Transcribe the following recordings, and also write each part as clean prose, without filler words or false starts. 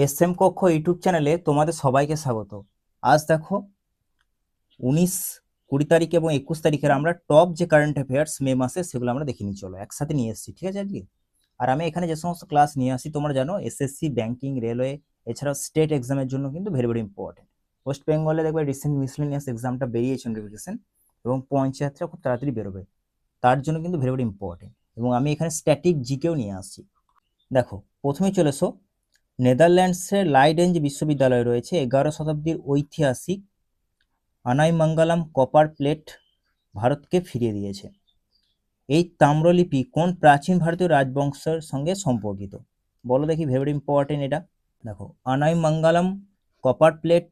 SM কক্ষ YouTube চ্যানেলে তোমাদের সবাইকে স্বাগত। আজ দেখো 19, 20 তারিখ এবং 21 তারিখের আমরা টপ যে কারেন্ট অ্যাফেয়ার্স মে মাসে সেগুলো আমরা দেখে নিই। চলো একসাথে নিয়ে এসেছি, ঠিক আছে আজকে। আর আমি এখানে যে সমস্ত ক্লাস নিয়ে আসি তোমরা জানো, এসএসসি, ব্যাংকিং, রেলওয়ে, এছাড়াও স্টেট এক্সামের জন্য কিন্তু ভেরি ভেরি ইম্পর্টেন্ট। ওয়েস্ট বেঙ্গলে দেখবে রিসেন্ট মিসলেনিয়াস এক্সামটা বেরিয়েছে নোটিফিকেশন, এবং পঞ্চায়েতটা খুব তাড়াতাড়ি বেরোবে, তার জন্য কিন্তু ভেরি ভেরি ইম্পর্টেন্ট। এবং আমি এখানে স্ট্যাটিক জিকেও নিয়ে আসছি। দেখো প্রথমেই চলে এসো, নেদারল্যান্ডসের লাইডেন যে বিশ্ববিদ্যালয় রয়েছে 11 শতাব্দীর ঐতিহাসিক আনাইমঙ্গলম কপার প্লেট ভারতকে ফিরিয়ে দিয়েছে। এই তাম্রলিপি কোন প্রাচীন ভারতীয় রাজবংশের সঙ্গে সম্পর্কিত? বলো দেখি, ভেরি ইম্পর্টেন্ট এটা। দেখো আনাইমঙ্গলম কপার প্লেট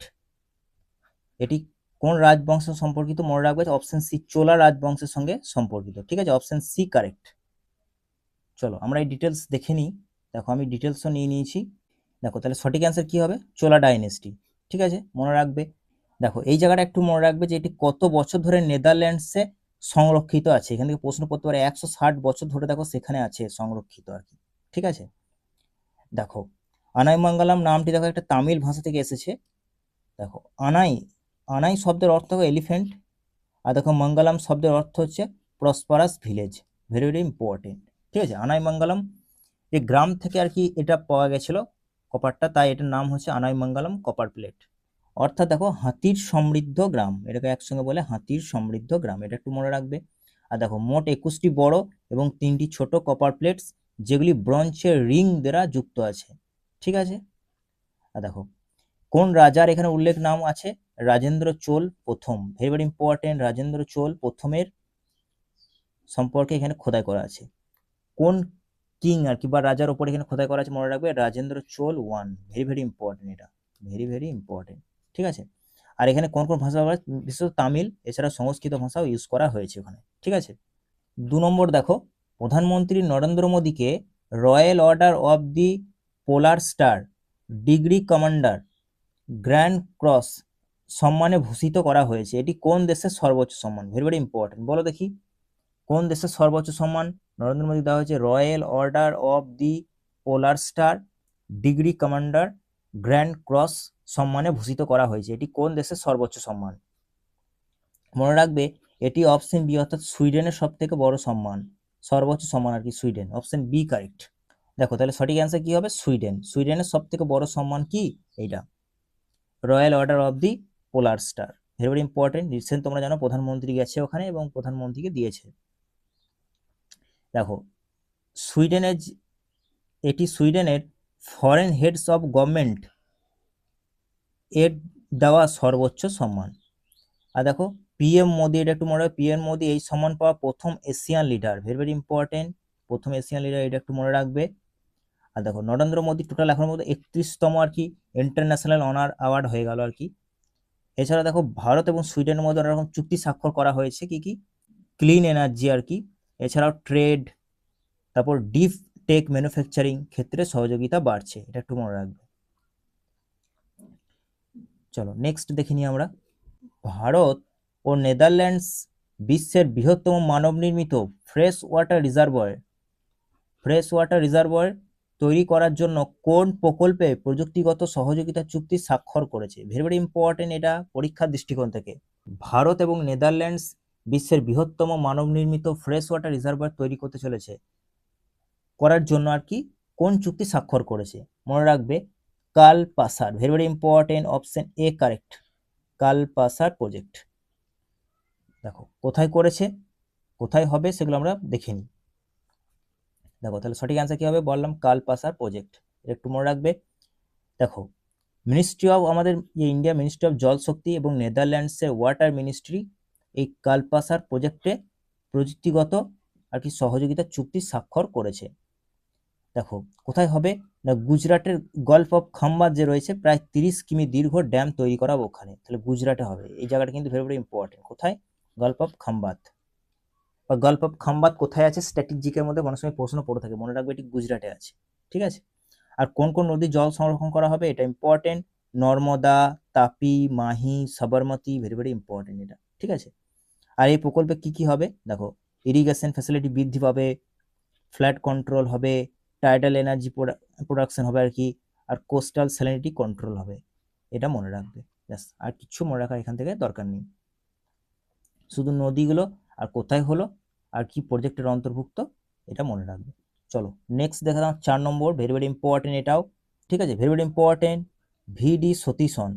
এটি কোন রাজবংশের সম্পর্কিত? মনে রাখবে অপশন সি, চোলা রাজবংশের সঙ্গে সম্পর্কিত। ঠিক আছে, অপশন সি কারেক্ট। চলো আমরা এই ডিটেলস দেখে নিই। দেখো আমি ডিটেলসও নিয়ে নিয়েছি। দেখো তাহলে সঠিক অ্যান্সার কি হবে? চোলা ডাইনেস্টি। ঠিক আছে, মনে রাখবে। দেখো এই জায়গাটা একটু মনে রাখবে যে এটি কত বছর ধরে নেদারল্যান্ডসে সংরক্ষিত আছে। এখান থেকে প্রশ্ন পড়তে পারে, 160 বছর ধরে দেখো সেখানে আছে সংরক্ষিত আর কি। ঠিক আছে, দেখো আনাইমঙ্গলম নামটি দেখো একটা তামিল ভাষা থেকে এসেছে। দেখো আনাই, আনাই শব্দের অর্থ এলিফ্যান্ট, আর দেখো মঙ্গলম শব্দের অর্থ হচ্ছে prosperous village. Very very important. ঠিক আছে, আনাইমঙ্গলম এই গ্রাম থেকে আর কি এটা পাওয়া গেছিল কপারটা, তাই এটার নাম হচ্ছে আনাইমঙ্গলম কপার প্লেট। অর্থাৎ দেখো হাতির সমৃদ্ধ গ্রাম, এটাকে একসঙ্গে বলে হাতির সমৃদ্ধ গ্রাম, এটা একটু মনে রাখবে। আর দেখো মোট 21টি বড় এবং 3টি ছোট কপার প্লেটস, যেগুলি ব্রোঞ্জের রিং দ্বারা যুক্ত আছে। ঠিক আছে, আর দেখো কোন রাজার এখানে উল্লেখ নাম আছে? রাজেন্দ্র চোল প্রথম। Very very important, Rajendra Chola প্রথমের সম্পর্কে এখানে খোদাই করা আছে। কোন কিং আর কি বা রাজার ওপর এখানে খোদাই করা আছে? মনে রাখবে Rajendra Chola one. Very very important, এটা ভেরি ভেরি ইম্পর্টেন্ট। ঠিক আছে, আর এখানে কোন কোন ভাষা ব্যবহার? বিশেষত তামিল, এছাড়া সংস্কৃত ভাষাও ইউজ করা হয়েছে ওখানে। ঠিক আছে, 2 নম্বর দেখো, প্রধানমন্ত্রী নরেন্দ্র মোদীকে royal order of the polar star, degree commander, grand cross সম্মানে ভূষিত করা হয়েছে। এটি কোন দেশের সর্বোচ্চ সম্মান? ভেরি ভেরি ইম্পর্টেন্ট, বলো দেখি কোন দেশের সর্বোচ্চ সম্মান নরেন্দ্র মোদী দেওয়া হয়েছে? Royal order of the polar star, degree commander, grand cross সম্মানে ভূষিত করা হয়েছে। এটি কোন দেশের সর্বোচ্চ সম্মান? মনে রাখবে এটি অপশন বি, অর্থাৎ সুইডেনের সব থেকে বড় সম্মান, সর্বোচ্চ সম্মান আর কি সুইডেন। Option B correct. দেখো তাহলে সঠিক অ্যান্সার কি হবে? সুইডেন। সুইডেনের সব থেকে বড় সম্মান কি? এইটা royal order of the polar star. Very very important. Recent তোমরা জানো প্রধানমন্ত্রী গেছে ওখানে এবং প্রধানমন্ত্রীকে দিয়েছে। দেখো সুইডেনের এটি সুইডেনের ফরেন হেডস অফ গভর্নমেন্ট এর দেওয়া সর্বোচ্চ সম্মান। আর দেখো পিএম মোদি, এটা একটু মনে রাখবে, পিএম মোদি এই সম্মান পাওয়া প্রথম Asian leader. Very very important, প্রথম এশিয়ান লিডার, এটা একটু মনে রাখবে। আর দেখো নরেন্দ্র মোদী টোটাল এখন মধ্যে 31তম আর কি ইন্টারন্যাশনাল অনার অ্যাওয়ার্ড হয়ে গেল আর কি। এছাড়া দেখো ভারত এবং সুইডেনের মধ্যে অনেক রকম চুক্তি স্বাক্ষর করা হয়েছে, কি কি? ক্লিন এনার্জি আর কি, এছাড়াও ট্রেড, তারপর ডিপ টেক ম্যানুফ্যাকচারিং ক্ষেত্রে সহযোগিতা বাড়ছে, এটা একটু মনে রাখবে। চলো নেক্সট দেখে নিই আমরা। ভারত ও নেদারল্যান্ডস বিশ্বের বৃহত্তম মানব নির্মিত ফ্রেশ ওয়াটার রিজার্ভয়ার তৈরি করার জন্য কোন প্রকল্পে প্রযুক্তিগত সহযোগিতা চুক্তি স্বাক্ষর করেছে? ভেরি ভেরি ইম্পর্টেন্ট, এটা পরীক্ষার দৃষ্টিকোণ থেকে। ভারত এবং নেদারল্যান্ডস বিশ্বের বৃহত্তম মানব নির্মিত ফ্রেশ ওয়াটার রিজার্ভয়ার তৈরি করতে চলেছে, করার জন্য আর কি কোন চুক্তি স্বাক্ষর করেছে? মনে রাখবে Kalpasar. Very very important, option A correct, Kalpasar project. দেখো কোথায় করেছে, কোথায় হবে সেগুলো আমরা দেখে নিই। দেখো তাহলে সঠিক অ্যান্সার কি হবে? বললাম কাল পাসার প্রজেক্ট, একটু মনে রাখবে। দেখো মিনিস্ট্রি অফ আমাদের ইন্ডিয়া মিনিস্ট্রি অফ জল শক্তি এবং নেদারল্যান্ডসের ওয়াটার মিনিস্ট্রি এই কালপাসার প্রজেক্টে প্রযুক্তিগত আর কি সহযোগিতা চুক্তি স্বাক্ষর করেছে। দেখো কোথায় হবে না, গুজরাটের গল্ফ অফ খাম্বাত যে রয়েছে প্রায় 30 কিমি দীর্ঘ ড্যাম তৈরি করা ওখানে, তাহলে গুজরাটে হবে। এই জায়গাটা কিন্তু ভেরি ভেরি ইম্পর্টেন্ট। কোথায়? Golf of Khambhat. বা গল্ফ অফ খাম্বাত কোথায় আছে স্ট্র্যাটেজিকের মধ্যে অনেক সময় প্রশ্ন পড়ে থাকে, মনে রাখবে এটি গুজরাটে আছে। ঠিক আছে, আর কোন কোন নদীর জল সংরক্ষণ করা হবে এটা important? Narmada, Tapi, Mahi, Sabarmati. Very very important এটা। ঠিক আছে, আর এই প্রকল্পে কি কি হবে? দেখো ইরিগেশন ফ্যাসিলিটি বৃদ্ধি পাবে, ফ্ল্যাট কন্ট্রোল হবে, টাইডাল এনার্জি প্রোডাকশন হবে আর কি, আর কোস্টাল স্যালিনিটি কন্ট্রোল হবে, এটা মনে রাখবে ব্যাস। আর কিছু মনে রাখার এখান থেকে দরকার নেই, শুধু নদীগুলো আর কোথায় হলো আর কি প্রজেক্টের অন্তর্ভুক্ত এটা মনে রাখবে। চলো নেক্সট দেখা দাও 4 নম্বর, ভেরি ভেরি ইম্পর্টেন্ট এটাও, ঠিক আছে, ভেরি ভেরি ইম্পর্টেন্ট। ভিডি সতীশন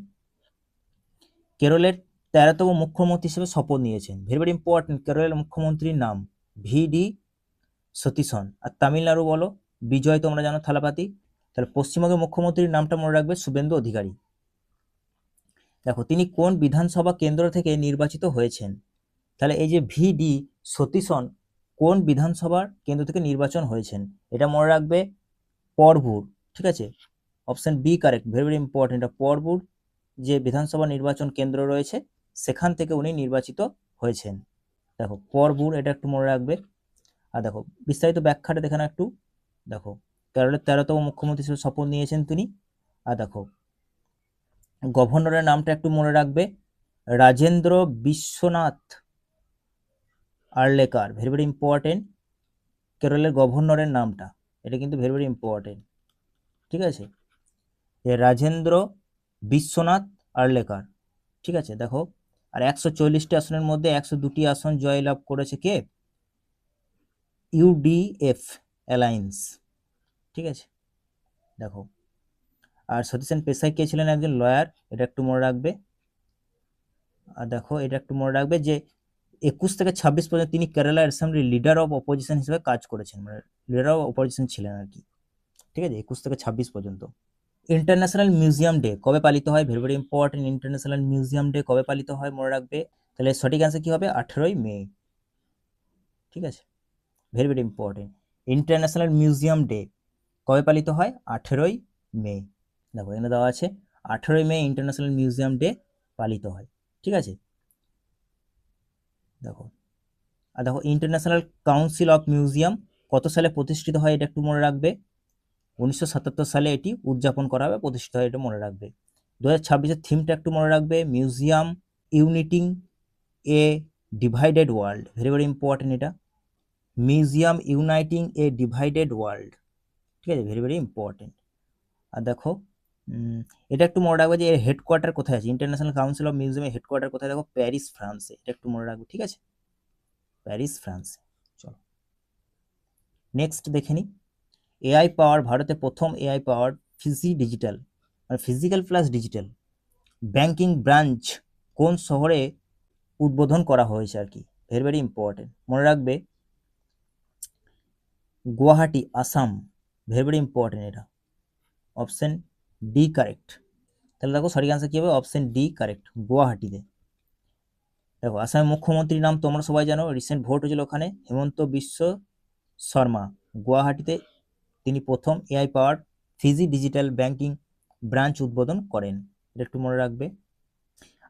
কেরলের 13তম মুখ্যমন্ত্রী হিসেবে শপথ নিয়েছেন। ভেরি ভেরি ইম্পর্টেন্ট, কেরলের মুখ্যমন্ত্রীর নাম ভিডি সতীশন। আর তামিলনাড়ু বলো বিজয়, তোমরা জানো থালাপাতি। তাহলে পশ্চিমবঙ্গের মুখ্যমন্ত্রীর নামটা মনে রাখবে শুভেন্দু অধিকারী। দেখো তিনি কোন বিধানসভা কেন্দ্র থেকে নির্বাচিত হয়েছেন, তাহলে এই যে ভিডি সতীশন কোন বিধানসভার কেন্দ্র থেকে নির্বাচন হয়েছেন, এটা মনে রাখবে পরভুর, ঠিক আছে, option B correct, very very important. Paravur যে বিধানসভা নির্বাচন কেন্দ্র রয়েছে সেখান থেকে উনি নির্বাচিত হয়েছেন। দেখো পরভুর, এটা একটু মনে রাখবে। আর দেখো বিস্তারিত ব্যাখ্যাটা দেখে না একটু, দেখো কেরলের 13তম মুখ্যমন্ত্রী হিসেবে শপথ নিয়েছেন তিনি। আর দেখো গভর্নরের নামটা একটু মনে রাখবে, Rajendra Vishwanath Arlekar, very very important. কেরলের গভর্নরের নামটা, এটা কিন্তু ভেরি ভেরি ইম্পর্টেন্ট, ঠিক আছে, রাজেন্দ্র বিশ্বনাথ আর্লেকার, ঠিক আছে। দেখো আর 140টি আসনের মধ্যে 102টি আসন জয়লাভ করেছে কে, ইউডিএফ অ্যালায়েন্স, ঠিক আছে। দেখো আর সতীশন পেশায় কে ছিলেন, একজন লয়ার, এটা একটু মনে রাখবে। আর দেখো এটা একটু মনে রাখবে যে 21 থেকে 26 পর্যন্ত তিনি Kerala assembly leader of opposition হিসেবে কাজ করেছেন, মানে লিডার অফ অপোজিশন ছিলেন আর কি, ঠিক আছে, 21 থেকে 26 পর্যন্ত। ইন্টারন্যাশনাল মিউজিয়াম ডে কবে পালিত হয়, very very important, international museum day কবে পালিত হয় মনে রাখবে। তাহলে সঠিক অ্যান্সার কি হবে, 18ই মে, ঠিক আছে, very very important. International museum day কবে পালিত হয়, 18ই মে। দেখো এখানে দেওয়া আছে 18ই মে ইন্টারন্যাশনাল মিউজিয়াম ডে পালিত হয়, ঠিক আছে। দেখো আর দেখো ইন্টারন্যাশনাল কাউন্সিল অফ মিউজিয়াম কত সালে প্রতিষ্ঠিত হয়, এটা একটু মনে রাখবে। 1977 সালে এটি উদযাপন করা হবে, প্রতিষ্ঠিত হয়, এটা মনে রাখবে। 2026-এর থিমটা একটু মনে রাখবে, museum uniting a divided world, very very important এটা, museum uniting a divided world, ঠিক আছে, ভেরি ভেরি ইম্পর্টেন্ট। আর দেখো এটা একটু মনে রাখবে যে এর হেডকোয়ার্টার কোথায় আছে, ইন্টারন্যাশনাল কাউন্সিল অফ মিউজিয়ামের হেডকোয়ার্টার কোথায়, দেখো প্যারিস ফ্রান্সে, এটা একটু মনে রাখবে, ঠিক আছে, প্যারিস ফ্রান্সে। চলো নেক্সট দেখে নিই, এআই পাওয়ার, ভারতে প্রথম এআই পাওয়ার ফিজি ডিজিটাল মানে physical plus digital banking branch কোন শহরে উদ্বোধন করা হয়েছে আর কি, ভেরি ভেরি ইম্পর্টেন্ট, মনে রাখবে Guwahati Assam, very very important, এটা অপশন ডি কারেক্ট। তাহলে দেখো সঠিক আনসার কি হবে, অপশন ডি কারেক্ট, গুয়াহাটিতে। দেখো আসামের মুখ্যমন্ত্রীর নাম তোমরা সবাই জানো, রিসেন্ট ভোট হয়েছিল ওখানে, হেমন্ত বিশ্ব শর্মা। গুয়াহাটিতে তিনি প্রথম এআই পাওয়ার ফিজি ডিজিটাল ব্যাংকিং ব্রাঞ্চ উদ্বোধন করেন, এটা একটু মনে রাখবে।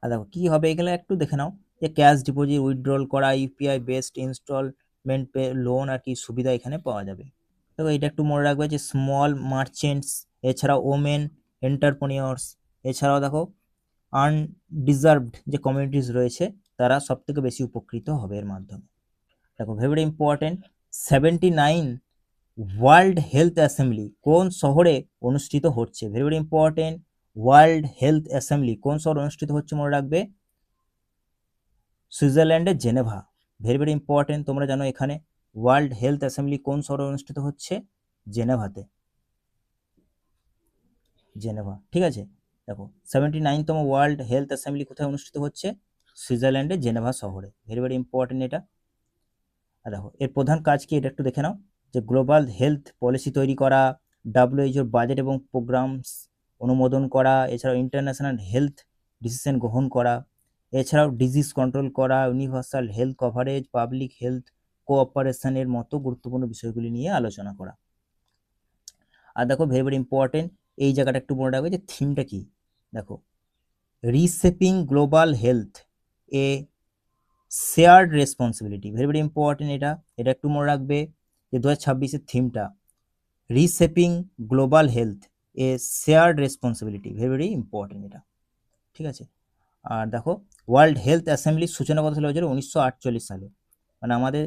আর দেখো কি হবে এগুলো একটু দেখে নাও, যে ক্যাশ ডিপোজিট উইথড্রল করা, UPI based instalment pay loan আর কি সুবিধা এখানে পাওয়া যাবে। দেখো এটা একটু মনে রাখবে যে স্মল মার্চেন্টস, এছাড়াও ওমেন এন্টারপ্রেনিয়র্স, এছাড়াও দেখো আনডিজার্ভড যে কমিউনিটিস রয়েছে তারা সব থেকে বেশি উপকৃত হবে এর মাধ্যমে। দেখো very very important, 79 world health assembly কোন শহরে অনুষ্ঠিত হচ্ছে, very very important, world health assembly কোন শহরে অনুষ্ঠিত হচ্ছে মনে রাখবে, সুইজারল্যান্ডের জেনেভা, ভেরি ভেরি ইম্পর্টেন্ট, তোমরা জানো এখানে ওয়ার্ল্ড হেলথ অ্যাসেম্বলি কোন শহরে অনুষ্ঠিত হচ্ছে, জেনেভাতে, জেনেভা, ঠিক আছে। দেখো 79তম ওয়ার্ল্ড হেলথ অ্যাসেম্বলি কোথায় অনুষ্ঠিত হচ্ছে, সুইজারল্যান্ডের জেনেভা শহরে, ভেরি ভেরি ইম্পর্টেন্ট এটা। আর দেখো এর প্রধান কাজ কি, এটা একটু দেখে নাও, যে গ্লোবাল হেলথ পলিসি তৈরি করা, ডাব্লিউএইচওর বাজেট এবং প্রোগ্রামস অনুমোদন করা, এছাড়াও ইন্টারন্যাশনাল হেলথ ডিসিশন গ্রহণ করা, এছাড়াও ডিজিজ কন্ট্রোল করা, universal health coverage, public health কোঅপারেশনের মতো গুরুত্বপূর্ণ বিষয়গুলি নিয়ে আলোচনা করা। আর দেখো ভেরি ভেরি ইম্পর্টেন্ট, এই জায়গাটা একটু মনে রাখবে যে থিমটা কি, দেখো reshaping global health a shared responsibility, very very important, এটা একটু মনে রাখবে যে 2026-এর থিমটা reshaping global health a shared responsibility, very very important এটা, ঠিক আছে। আর দেখো ওয়ার্ল্ড হেলথ অ্যাসেম্বলির সূচনা কথা ছিল 1948 সালে, মানে আমাদের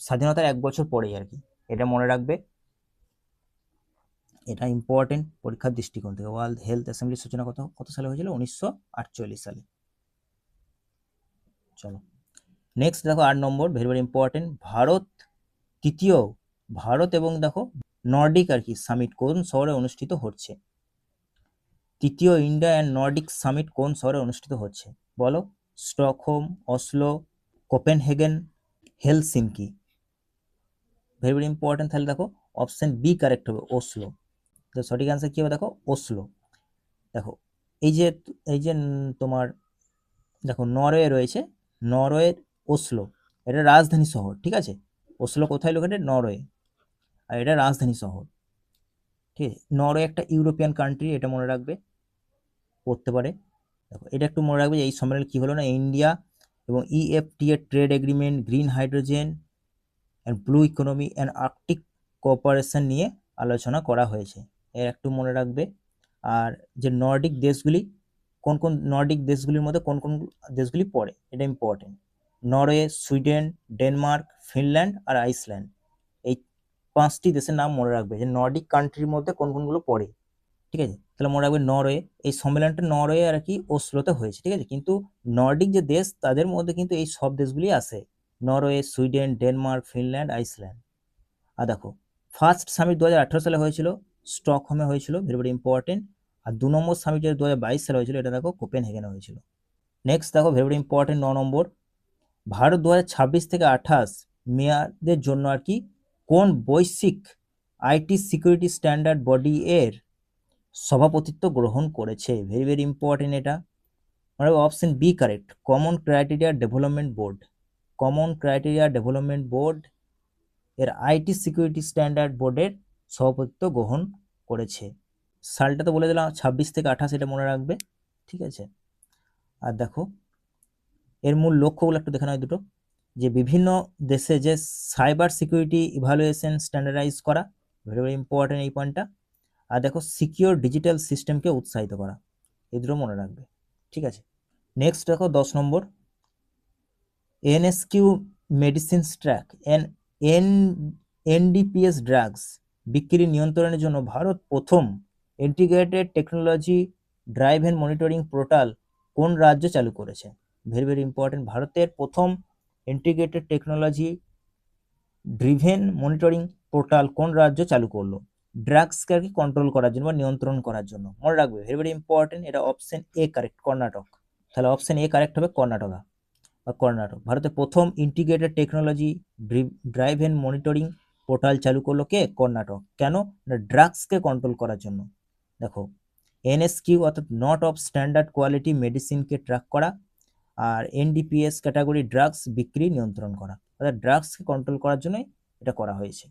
স্বাধীনতার 1 বছর পরেই আর কি, এটা মনে রাখবে। এটা ইম্পর্টেন্ট পরীক্ষার দৃষ্টিকোণ থেকে। ওয়ার্ল্ড হেলথ অ্যাসেম্বলির সূচনা কত সালে হয়েছিল? 1948 সালে। চলো নেক্সট দেখো 8 নম্বর, ভেরি ভেরি ইম্পর্টেন্ট। ভারত এবং দেখো নর্ডিক আর কি সামিট কোন শহরে অনুষ্ঠিত হচ্ছে? তৃতীয় ইন্ডিয়া অ্যান্ড নর্ডিক সামিট কোন শহরে অনুষ্ঠিত হচ্ছে বলো? Stockholm, Oslo, Copenhagen, Helsinki. Very very important. তাহলে দেখো অপশন বি কারেক্ট হবে, ওসলো। তো সঠিক অ্যান্সার কি হবে দেখো? ওসলো। দেখো এই যে তোমার দেখো নরওয়ে রয়েছে, নরওয়ের ওসলো, এটা রাজধানী শহর, ঠিক আছে? ওসলো কোথায় লোকেটেড? নরওয়ে, আর এটা রাজধানী শহর, ঠিক আছে? নরওয়ে একটা ইউরোপিয়ান কান্ট্রি, এটা মনে রাখবে, পড়তে পারে। দেখো এটা একটু মনে রাখবে, এই সম্মেলনে কি হলো না, ইন্ডিয়া এবং EFTA trade agreement, green hydrogen and blue economy and Arctic cooperation নিয়ে আলোচনা করা হয়েছে, এর একটু মনে রাখবে। আর যে নর্ডিক দেশগুলি, কোন কোন নর্ডিক দেশগুলির মধ্যে কোন কোন দেশগুলি পড়ে, এটা important. Norway, Sweden, Denmark, Finland আর আইসল্যান্ড, এই 5টি দেশের নাম মনে রাখবে যে নর্ডিক কান্ট্রির মধ্যে কোন কোনগুলো পড়ে, ঠিক আছে? তাহলে মনে রাখবে নরওয়ে, এই সম্মেলনটা নরওয়ে আর কি ওসলোতে হয়েছে, ঠিক আছে? কিন্তু নর্ডিক যে দেশ তাদের মধ্যে কিন্তু এই সব দেশগুলি আসে, Norway, Sweden, Denmark, Finland, Iceland. আর দেখো ফার্স্ট সামিট 2018 সালে হয়েছিল, স্টকহোমে হয়েছিল, ভেরি ভেরি ইম্পর্টেন্ট। আর 2 নম্বর সামিট 2022 সালে হয়েছিল, এটা দেখো কোপেনহেগেনে হয়েছিল। নেক্সট দেখো ভেরি ভেরি ইম্পর্টেন্ট 9 নম্বর, ভারত 2026 থেকে 28 মেয়াদের জন্য আর কি কোন বৈশ্বিক IT সিকিউরিটি স্ট্যান্ডার্ড বডি এর সভাপতিত্ব গ্রহণ করেছে? ভেরি ভেরি ইম্পর্টেন্ট এটা, মানে option B correct, common criteria development board. Common criteria development board এর IT সিকিউরিটি স্ট্যান্ডার্ড বোর্ডের সভাপতিত্ব গ্রহণ করেছে। সালটা তো বলে দিলাম 26 থেকে 28, এটা মনে রাখবে, ঠিক আছে? আর দেখো এর মূল লক্ষ্যগুলো একটু দেখে নেয় দুটো, যে বিভিন্ন দেশে যে সাইবার সিকিউরিটি ইভালুয়েশন স্ট্যান্ডার্ডাইজ করা, ভেরি ভেরি ইম্পর্টেন্ট এই পয়েন্টটা। আর দেখো সিকিউর ডিজিটাল সিস্টেমকে উৎসাহিত করা, এই দুটো মনে রাখবে, ঠিক আছে? নেক্সট দেখো 10 নম্বর, NSQ medicines track NDPS drugs বিক্রি নিয়ন্ত্রণের জন্য ভারত প্রথম integrated technology driven monitoring portal কোন রাজ্য চালু করেছে? ভেরি ভেরি ইম্পর্টেন্ট, ভারতের প্রথম integrated technology driven monitoring portal কোন রাজ্য চালু করলো? ড্রাগসকে আর কি কন্ট্রোল করার জন্য বা নিয়ন্ত্রণ করার জন্য, মনে রাখবে, ভেরি ভেরি ইম্পর্টেন্ট। এটা অপশন এ কারেক্ট, কর্ণাটক। তাহলে অপশন এ কারেক্ট হবে, কর্ণাটকা বা কর্ণাটক। ভারতের প্রথম integrated technology driven monitoring portal চালু করলো কে? কর্ণাটক। কেন? না ড্রাগসকে কন্ট্রোল করার জন্য। দেখো NSQ অর্থাৎ নট অফ স্ট্যান্ডার্ড কোয়ালিটি মেডিসিনকে ট্র্যাক করা, আর NDPS ক্যাটাগরি ড্রাগস বিক্রি নিয়ন্ত্রণ করা, অর্থাৎ ড্রাগসকে কন্ট্রোল করার জন্যই এটা করা হয়েছে।